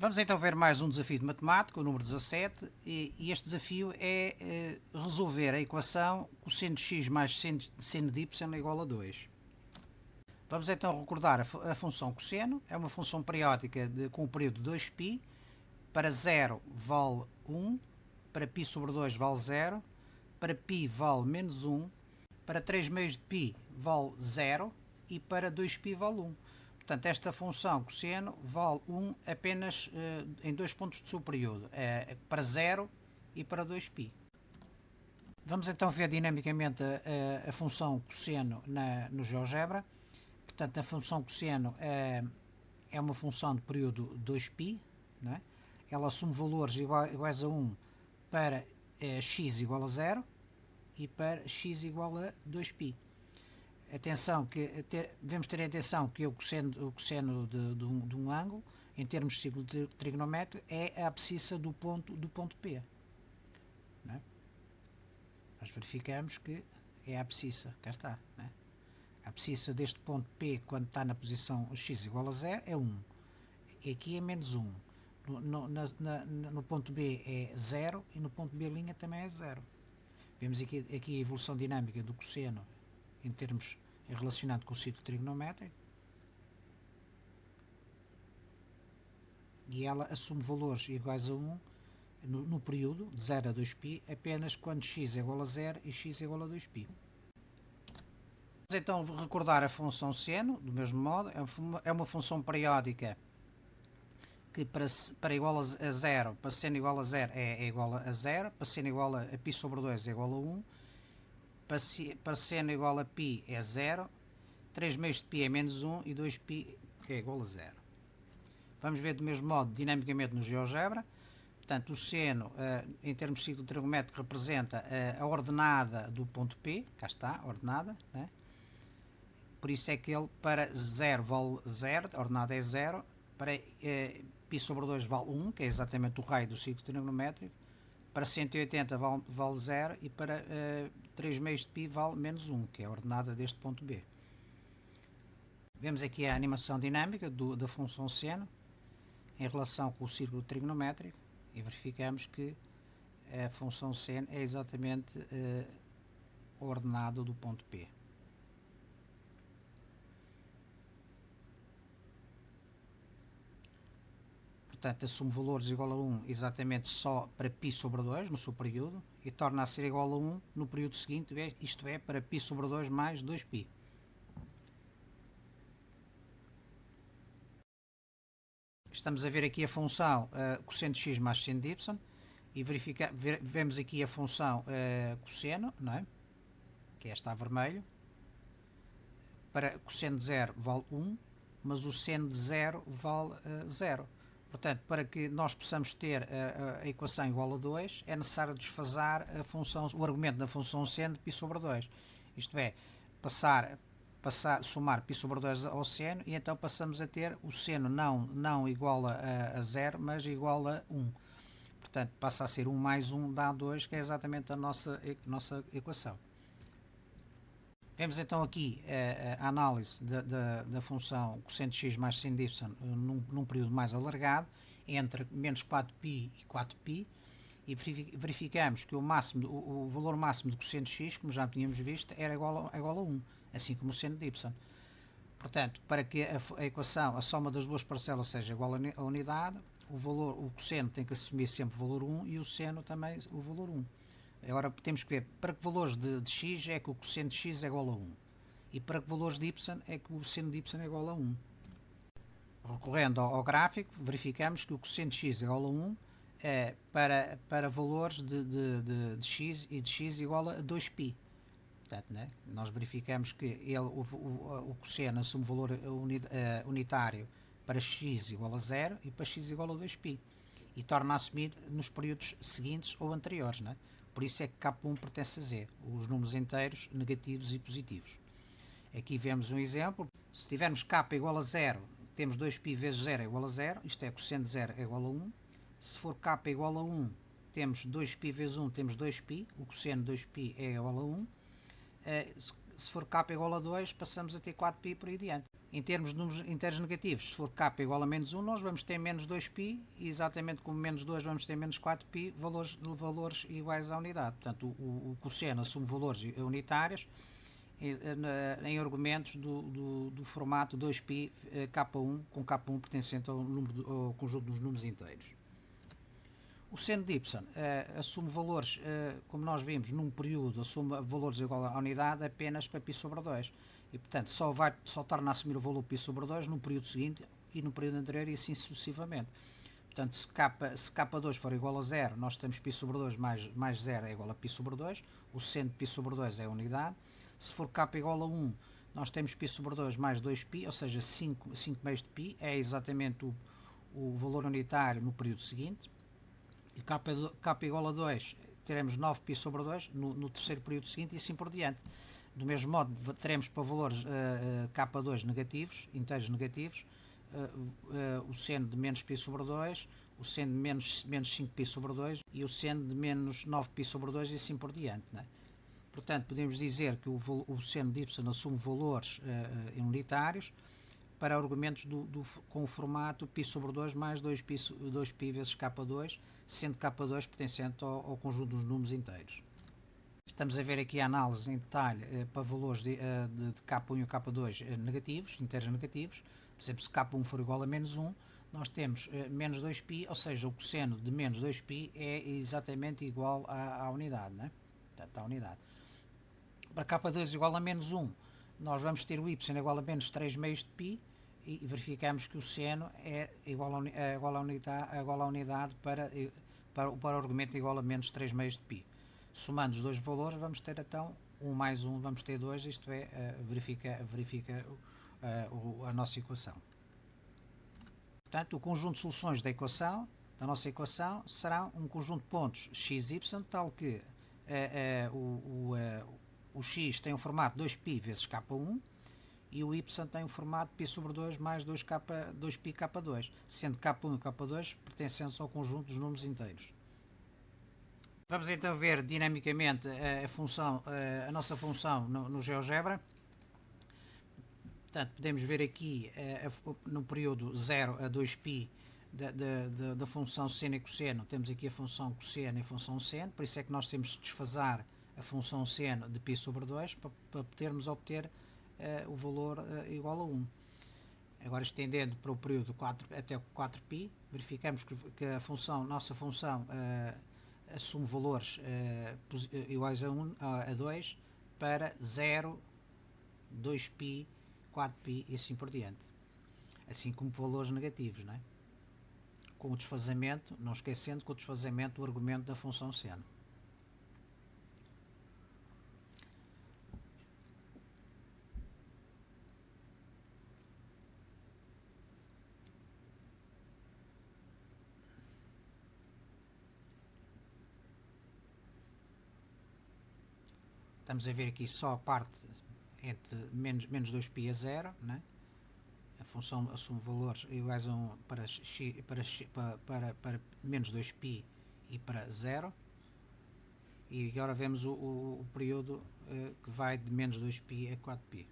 Vamos então ver mais um desafio de matemática, o número 17, e este desafio é resolver a equação cosseno de x mais seno de y é igual a 2. Vamos então recordar a função cosseno, é uma função periódica com o período 2π, para 0 vale 1, para π sobre 2 vale 0, para π vale menos 1, para 3 meios de π vale 0 e para 2π vale 1. Portanto, esta função cosseno vale 1 apenas em dois pontos do seu período, para 0 e para 2π. Vamos então ver dinamicamente a função cosseno no GeoGebra. Portanto, a função cosseno é uma função de período 2π, não é? Ela assume valores iguais a 1 para x igual a 0 e para x igual a 2π. Atenção devemos ter atenção que o cosseno de um ângulo, em termos de ciclo trigonométrico, é a abscissa do ponto P. Não é? Nós verificamos que é a abscissa, cá está. Não é? A abscissa deste ponto P, quando está na posição x igual a 0, é 1. E aqui é menos 1. No ponto B é 0 e no ponto B' também é 0. Vemos aqui a evolução dinâmica do cosseno em termos relacionado com o ciclo trigonométrico, e ela assume valores iguais a 1 no período de 0 a 2π apenas quando x é igual a 0 e x é igual a 2π. Vamos então recordar a função seno do mesmo modo. É uma função periódica que para igual a 0, para seno igual a 0 é igual a 0, para seno igual a π sobre 2 é igual a 1, para seno igual a π é 0, 3 meios de π é menos 1 e 2π é igual a 0. Vamos ver do mesmo modo dinamicamente no GeoGebra. Portanto, o seno, em termos de ciclo trigonométrico, representa a ordenada do ponto P, cá está, a ordenada, né? Por isso é que ele para 0 vale 0, a ordenada é 0, para π sobre 2 vale 1, que é exatamente o raio do ciclo trigonométrico, para 180 vale 0 e para 3 meios de π vale menos 1, que é a ordenada deste ponto B. Vemos aqui a animação dinâmica da função seno em relação com o círculo trigonométrico e verificamos que a função seno é exatamente a ordenada do ponto P. Portanto, assume valores igual a 1 exatamente só para π sobre 2 no seu período e torna a ser igual a 1 no período seguinte, isto é, para π sobre 2 mais 2π. Estamos a ver aqui a função cosseno de x mais seno de y e vemos aqui a função cosseno, não é? Que é esta a vermelho. Para cosseno de 0 vale 1, mas o seno de 0 vale 0. Portanto, para que nós possamos ter a equação igual a 2, é necessário desfasar o argumento da função seno de π sobre 2. Isto é, somar π sobre 2 ao seno, e então passamos a ter o seno não igual a 0, mas igual a 1. Portanto, passa a ser 1 mais 1 dá 2, que é exatamente a nossa equação. Vemos então aqui a análise da função cosseno de x mais seno de y num período mais alargado, entre menos 4π e 4π, e verificamos que o valor máximo de cosseno de x, como já tínhamos visto, era igual a 1, assim como o seno de y. Portanto, para que a equação, a soma das duas parcelas seja igual a unidade, o cosseno tem que assumir sempre o valor 1 e o seno também o valor 1. Agora temos que ver para que valores de x é que o cosseno de x é igual a 1 e para que valores de y é que o seno de y é igual a 1. Recorrendo ao gráfico, verificamos que o cosseno de x é igual a 1 para valores de x e de x igual a 2π. Portanto, né, nós verificamos que o cosseno assume valor unitário para x igual a 0 e para x igual a 2π e torna a assumir nos períodos seguintes ou anteriores, né? Por isso é que K1 pertence a Z, os números inteiros negativos e positivos. Aqui vemos um exemplo. Se tivermos K igual a 0, temos 2π vezes 0 é igual a 0, isto é, cosseno de 0 é igual a 1. Se for K igual a 1, temos 2π vezes 1, temos 2π, o cosseno de 2π é igual a 1. se for k igual a 2, passamos a ter 4π por aí adiante. Em termos de números inteiros negativos, se for k igual a menos 1, nós vamos ter menos 2π, e exatamente como menos 2 vamos ter menos 4π, valores iguais à unidade. Portanto, o cosseno assume valores unitários em argumentos do formato 2π k1, com k1 pertencente ao conjunto dos números inteiros. O seno de y assume valores, como nós vimos, num período, assume valores igual à unidade apenas para π sobre 2. E, portanto, só torna a assumir o valor π sobre 2 no período seguinte e no período anterior e assim sucessivamente. Portanto, se k2 for igual a 0, nós temos π sobre 2 mais 0 é igual a π sobre 2. O seno de π sobre 2 é a unidade. Se for k igual a 1, nós temos π sobre 2 mais 2π, ou seja, 5 meios de π, é exatamente o valor unitário no período seguinte. E k igual a 2, teremos 9π sobre 2 no terceiro período seguinte e assim por diante. Do mesmo modo, teremos para valores k2 negativos, inteiros negativos, o seno de menos π sobre 2, o seno de menos 5π sobre 2 e o seno de menos 9π sobre 2 e assim por diante. Não é? Portanto, podemos dizer que o seno de y assume valores unitários para argumentos com o formato π sobre 2 mais 2π vezes k2, sendo k2 pertencente ao conjunto dos números inteiros. Estamos a ver aqui a análise em detalhe para valores de k1 e k2 negativos, inteiros negativos. Por exemplo, se k1 for igual a menos 1, nós temos menos 2π, ou seja, o cosseno de menos 2π é exatamente igual à unidade, né? Portanto, à unidade. Para k2 igual a menos 1, nós vamos ter o y igual a menos 3 meios de π e verificamos que o seno é igual à unidade para o argumento igual a menos 3 meios de π. Somando os dois valores, vamos ter então 1 mais 1, vamos ter 2, isto é, verifica a nossa equação. Portanto, o conjunto de soluções da nossa equação será um conjunto de pontos x, y, tal que o x tem o formato 2π vezes k1 e o y tem o formato π sobre 2 mais 2π k2, sendo k1 e k2 pertencentes ao conjunto dos números inteiros. Vamos então ver dinamicamente a nossa função no GeoGebra. Portanto, podemos ver aqui no período 0 a 2π da função seno e cosseno, temos aqui a função cosseno e a função seno, por isso é que nós temos que desfasar a função seno de π sobre 2 para podermos obter o valor igual a 1. Agora, estendendo para o período 4 até o 4π, verificamos que a nossa função assume valores iguais a 2 para 0, 2π, 4π e assim por diante. Assim como valores negativos, não é? Com o desfazamento, não esquecendo que o desfazamento do argumento da função seno. Estamos a ver aqui só a parte entre menos 2π a 0, né? A função assume valores iguais a 1 para menos 2π e para 0. E agora vemos o período que vai de menos 2π a 4π.